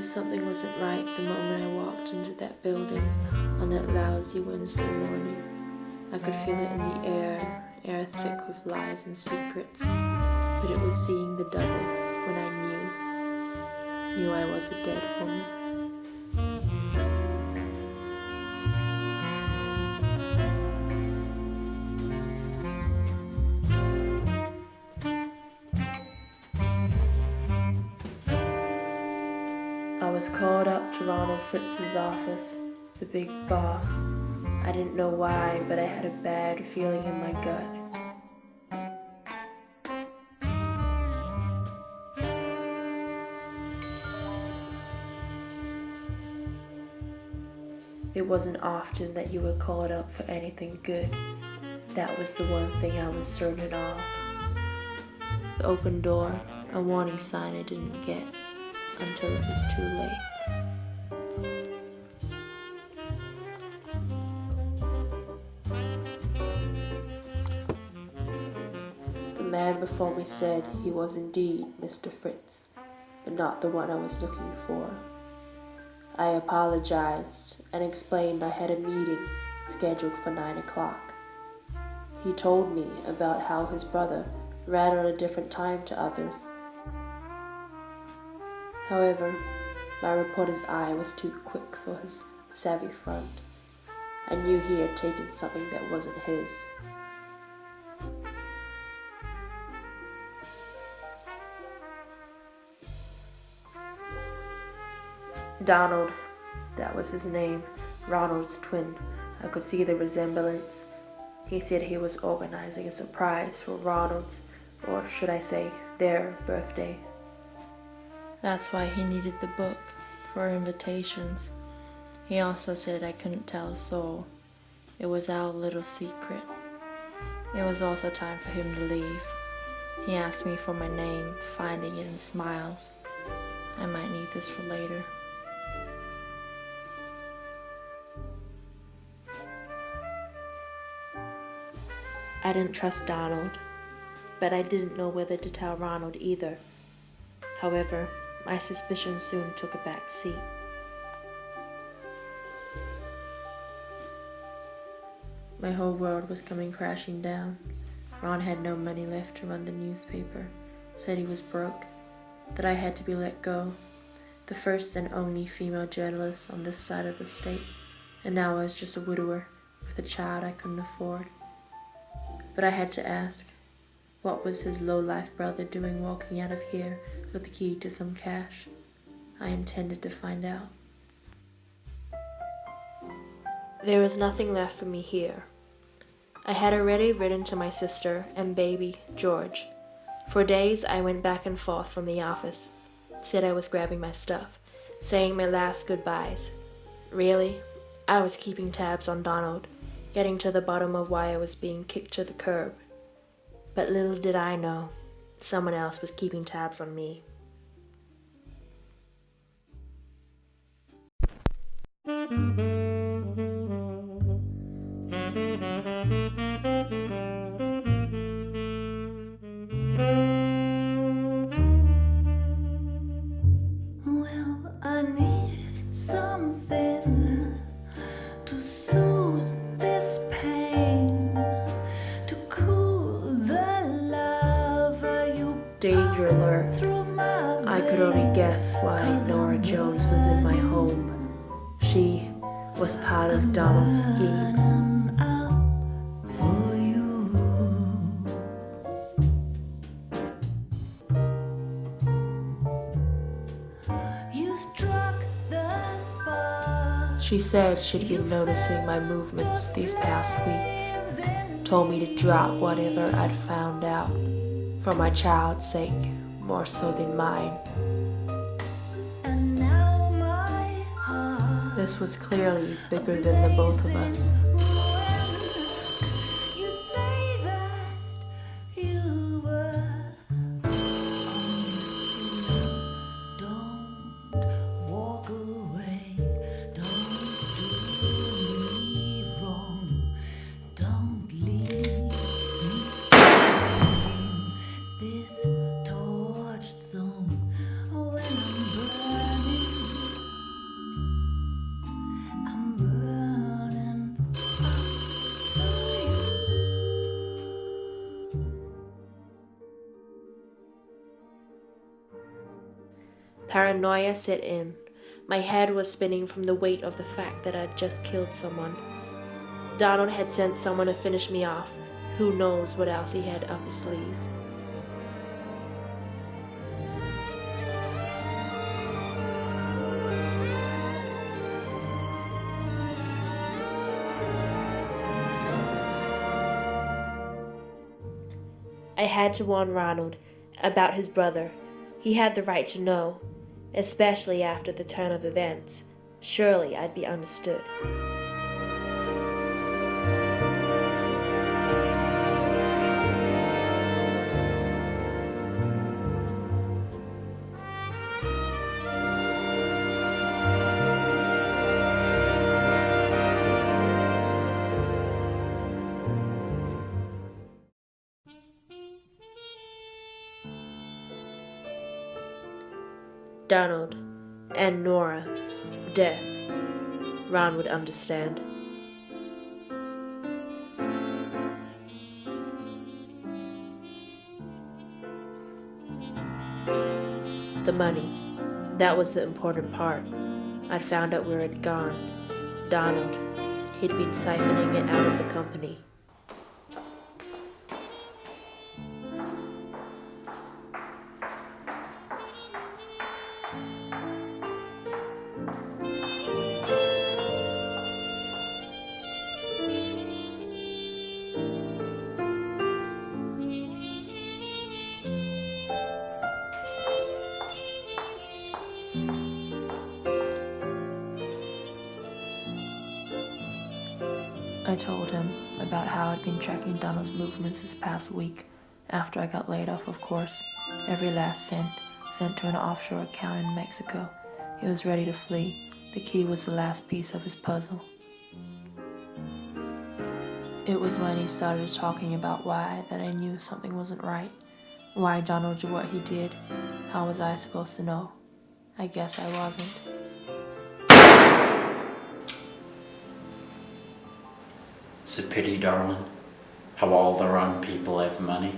something wasn't right the moment I walked into that building on that lousy Wednesday morning. I could feel it in the air thick with lies and secrets, but it was seeing the double when I knew I was a dead woman. I was called up to Ronald Fritz's office, the big boss. I didn't know why, but I had a bad feeling in my gut. It wasn't often that you were called up for anything good. That was the one thing I was certain of. The open door, a warning sign I didn't get until it was too late. The man before me said he was indeed Mr. Fritz, but not the one I was looking for. I apologized and explained I had a meeting scheduled for 9 o'clock. He told me about how his brother ran on a different time to others. However, my reporter's eye was too quick for his savvy front. I knew he had taken something that wasn't his. Donald, that was his name, Ronald's twin. I could see the resemblance. He said he was organizing a surprise for Ronald's, or should I say, their birthday. That's why he needed the book, for invitations. He also said I couldn't tell a soul. It was our little secret. It was also time for him to leave. He asked me for my name, finding it in smiles. I might need this for later. I didn't trust Donald, but I didn't know whether to tell Ronald either. However, my suspicion soon took a back seat. My whole world was coming crashing down. Ron had no money left to run the newspaper, said he was broke, that I had to be let go, the first and only female journalist on this side of the state, and now I was just a widower with a child I couldn't afford. But I had to ask, what was his low-life brother doing walking out of here with the key to some cash? I intended to find out. There was nothing left for me here. I had already written to my sister and baby, George. For days I went back and forth from the office, said I was grabbing my stuff, saying my last goodbyes. Really, I was keeping tabs on Donald, getting to the bottom of why I was being kicked to the curb. But little did I know, someone else was keeping tabs on me. Well, I need something to soothe this pain, to cool the lava you Danger alert. through my I could only guess why Noir Jones was in my home. She was part of Donald's scheme. for you. You struck the spot. She said she'd been noticing my movements these past weeks. Told me to drop whatever I'd found out, for my child's sake, more so than mine. And now my heart. This was clearly bigger than the both of us. You say that you were. Don't walk away. Don't do me wrong. Don't leave me singing this tortured song when I'm burning. Paranoia set in. My head was spinning from the weight of the fact that I'd just killed someone. Donald had sent someone to finish me off. Who knows what else he had up his sleeve. I had to warn Ronald about his brother. He had the right to know, especially after the turn of events. Surely I'd be understood. Donald and Nora, death. Ron would understand. The money. That was the important part. I'd found out where it'd gone. Donald. He'd been siphoning it out of the company. I told him about how I'd been tracking Donald's movements this past week, after I got laid off, of course. Every last cent sent to an offshore account in Mexico. He was ready to flee. The key was the last piece of his puzzle. It was when he started talking about why that I knew something wasn't right. Why Donald did what he did. How was I supposed to know? I guess I wasn't. It's a pity, darling, how all the wrong people have money.